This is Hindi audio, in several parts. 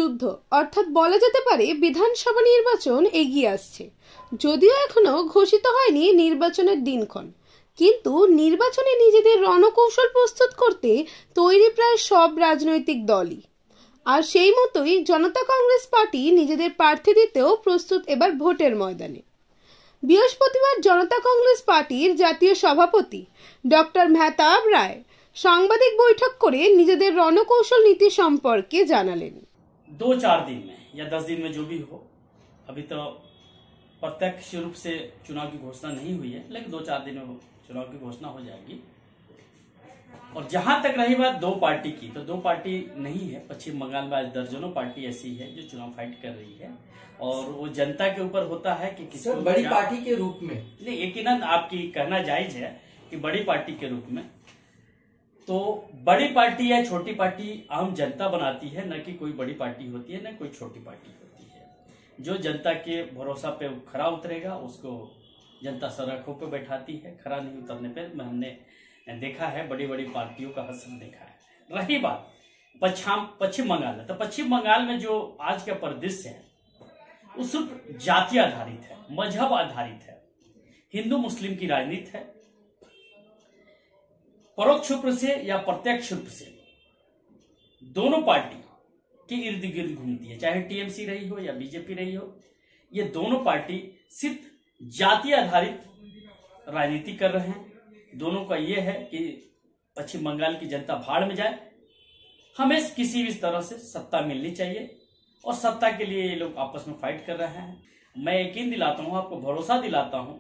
যুদ্ধ অর্থাৎ বলা যেতে পারে বিধানসভা নির্বাচন এগিয়ে আসছে। যদিও এখনো ঘোষিত হয়নি নির্বাচনের দিনক্ষণ, কিন্তু নির্বাচনে নিজেদের রণকৌশল প্রস্তুত করতে তৈরি প্রায় সব রাজনৈতিক দলই। আর সেই মতোই জনতা কংগ্রেস পার্টি নিজেদের প্রার্থী দিতেও প্রস্তুত এবার ভোটের ময়দানে। বৃহস্পতিবার জনতা কংগ্রেস পার্টির জাতীয় সভাপতি ডক্টর মেহতাব রায় সাংবাদিক বৈঠক করে নিজেদের রণকৌশল নীতি সম্পর্কে জানালেন। 2-4 दिन में या 10 दिन में जो भी हो, अभी तो प्रत्यक्ष रूप से चुनाव की घोषणा नहीं हुई है, लेकिन 2-4 दिन में चुनाव की घोषणा हो जाएगी। और जहां तक रही बात दो पार्टी की, तो दो पार्टी नहीं है। पश्चिम बंगाल में आज दर्जनों पार्टी ऐसी है जो चुनाव फाइट कर रही है, और वो जनता के ऊपर होता है कि किसी बड़ी पार्टी के रूप में नहीं, यकीनन आपकी कहना जायज है कि बड़ी पार्टी के रूप में। तो बड़ी पार्टी या छोटी पार्टी आम जनता बनाती है, न कि कोई बड़ी पार्टी होती है, न कोई छोटी पार्टी होती है। जो जनता के भरोसा पे खरा उतरेगा उसको जनता सड़कों पे बैठाती है। खरा नहीं उतरने पे हमने देखा है, बड़ी बड़ी पार्टियों का हश्र देखा है। रही बात पश्चिम बंगाल है, तो पश्चिम बंगाल में जो आज का परिदृश्य है वो सिर्फ जाति आधारित है, मजहब आधारित है, हिंदू मुस्लिम की राजनीति है। परोक्ष रूप से या प्रत्यक्ष रूप से दोनों पार्टी के इर्द गिर्द घूमती है, चाहे टीएमसी रही हो या बीजेपी रही हो। ये दोनों पार्टी सिर्फ जाति आधारित राजनीति कर रहे हैं। दोनों का ये है कि पश्चिम बंगाल की जनता भाड़ में जाए, हमें किसी भी तरह से सत्ता मिलनी चाहिए, और सत्ता के लिए ये लोग आपस में फाइट कर रहे हैं। मैं यकीन दिलाता हूं, आपको भरोसा दिलाता हूं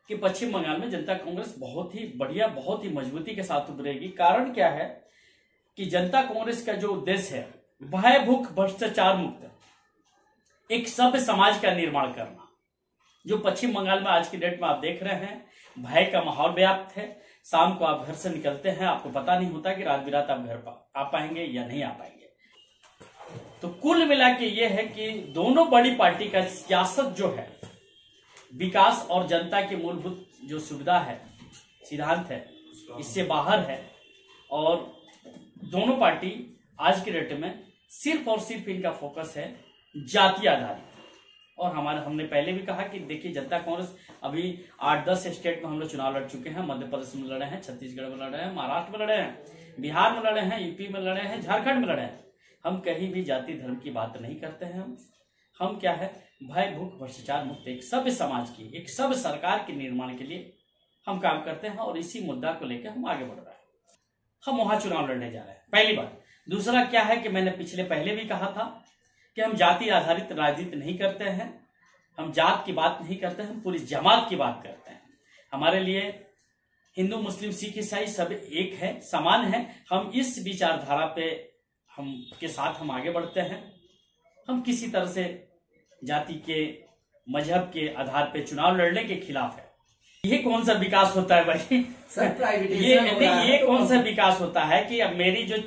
कि पश्चिम बंगाल में जनता कांग्रेस बहुत ही बढ़िया, बहुत ही मजबूती के साथ उभरेगी। कारण क्या है कि जनता कांग्रेस का जो उद्देश्य है भय भूख भ्रष्टाचार मुक्त एक सभ्य समाज का निर्माण करना। जो पश्चिम बंगाल में आज की डेट में आप देख रहे हैं, भय का माहौल व्याप्त है। शाम को आप घर से निकलते हैं, आपको पता नहीं होता कि रात बिरात आप घर आ पाएंगे या नहीं आ पाएंगे। तो कुल मिला के ये है कि दोनों बड़ी पार्टी का सियासत जो है विकास और जनता की मूलभूत जो सुविधा है, सिद्धांत है, इससे बाहर है। और दोनों पार्टी आज के डेट में सिर्फ और सिर्फ इनका फोकस है जाति आधारित। और हमने पहले भी कहा कि देखिए, जनता कांग्रेस अभी 8-10 स्टेट में हम लोग चुनाव लड़ चुके हैं। मध्य प्रदेश में लड़े हैं, छत्तीसगढ़ में लड़े हैं, महाराष्ट्र में लड़े हैं, बिहार में लड़े हैं, यूपी में लड़े हैं, झारखंड में लड़े हैं। हम कहीं भी जाति धर्म की बात नहीं करते हैं। हम क्या है, भय भूख भ्रष्टाचार मुक्त एक सभ्य समाज की, एक सभ्य सरकार के निर्माण के लिए हम काम करते हैं, और इसी मुद्दा को लेकर हम आगे बढ़ रहे हैं। हम वहां चुनाव लड़ने जा रहे हैं, पहली बात। दूसरा क्या है कि मैंने पहले भी कहा था कि हम जाति आधारित राजनीति नहीं करते हैं, हम जात की बात नहीं करते हैं, हम पूरी जमात की बात करते हैं। हमारे लिए हिंदू मुस्लिम सिख ईसाई सब एक है, समान है। हम इस विचारधारा पे के साथ हम आगे बढ़ते हैं। हम किसी तरह से जाति के मजहब के आधार पे चुनाव लड़ने के खिलाफ है। ये कौन सा विकास होता है भाई? ये कौन सा विकास होता है कि अब मेरी जो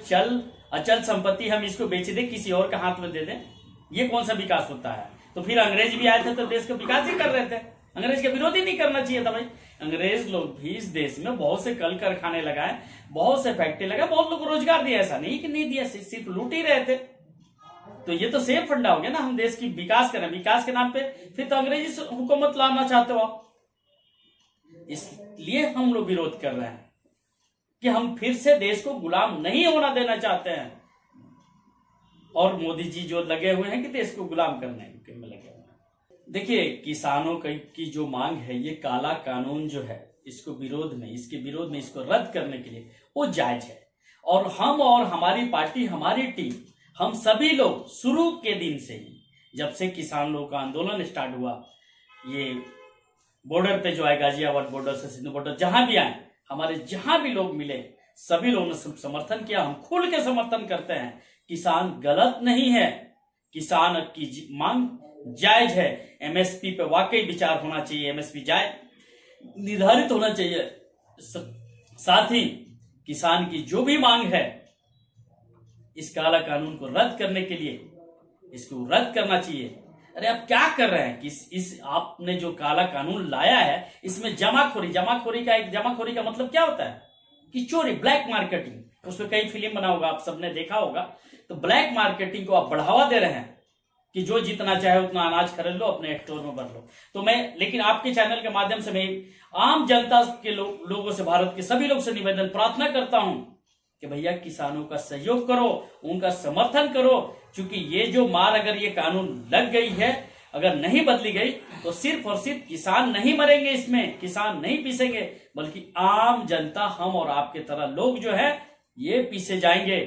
अचल संपत्ति हम इसको बेच दे, किसी और के हाथ में दे दें? ये कौन सा विकास होता है? तो फिर अंग्रेज भी आए थे तो देश का विकास ही कर रहे थे। अंग्रेज का विरोध ही नहीं करना चाहिए था भाई। अंग्रेज लोग भी इस देश में बहुत से कल कारखाने लगाए, बहुत से फैक्ट्री लगाए, बहुत लोग को रोजगार दिया। ऐसा नहीं कि नहीं दिया, सिर्फ लूट ही रहे थे। तो ये तो सेम फंडा हो गया ना, हम देश की विकास करें। विकास के नाम पे फिर तो अंग्रेजी हुकूमत लाना चाहते हो आप। इसलिए हम लोग विरोध कर रहे हैं कि हम फिर से देश को गुलाम नहीं होना देना चाहते हैं। और मोदी जी जो लगे हुए हैं कि देश को गुलाम करने में लगे हुए हैं। देखिए, किसानों की जो मांग है, ये काला कानून जो है, इसके विरोध में इसको रद्द करने के लिए वो जायज है। और हम और हमारी पार्टी, हमारी टीम, हम सभी लोग शुरू के दिन से ही, जब से किसान लोगों का आंदोलन स्टार्ट हुआ, ये बॉर्डर पे जो आए, गाजियाबाद बॉर्डर से सिंधु बॉर्डर, जहां भी आए, हमारे जहां भी लोग मिले, सभी लोगों ने समर्थन किया। हम खुल के समर्थन करते हैं। किसान गलत नहीं है, किसान की मांग जायज है। एमएसपी पे वाकई विचार होना चाहिए, एमएसपी जायज निर्धारित होना चाहिए। साथ ही किसान की जो भी मांग है, इस काला कानून को रद्द करने के लिए इसको रद्द करना चाहिए। अरे आप क्या कर रहे हैं कि इस आपने जो काला कानून लाया है, इसमें जमाखोरी का मतलब क्या होता है कि चोरी, ब्लैक मार्केटिंग। उसमें कई फिल्म बना होगा, आप सबने देखा होगा। तो ब्लैक मार्केटिंग को आप बढ़ावा दे रहे हैं कि जो जितना चाहे उतना अनाज खरीद लो, अपने स्टोर में भर लो। तो लेकिन आपके चैनल के माध्यम से मैं आम जनता के लोगों से, भारत के सभी लोग से निवेदन प्रार्थना करता हूं कि भैया किसानों का सहयोग करो, उनका समर्थन करो, क्योंकि ये जो मार अगर ये कानून लग गई है, अगर नहीं बदली गई तो सिर्फ और सिर्फ किसान नहीं मरेंगे, इसमें किसान नहीं पीसेंगे, बल्कि आम जनता, हम और आपके तरह लोग जो है ये पीसे जाएंगे।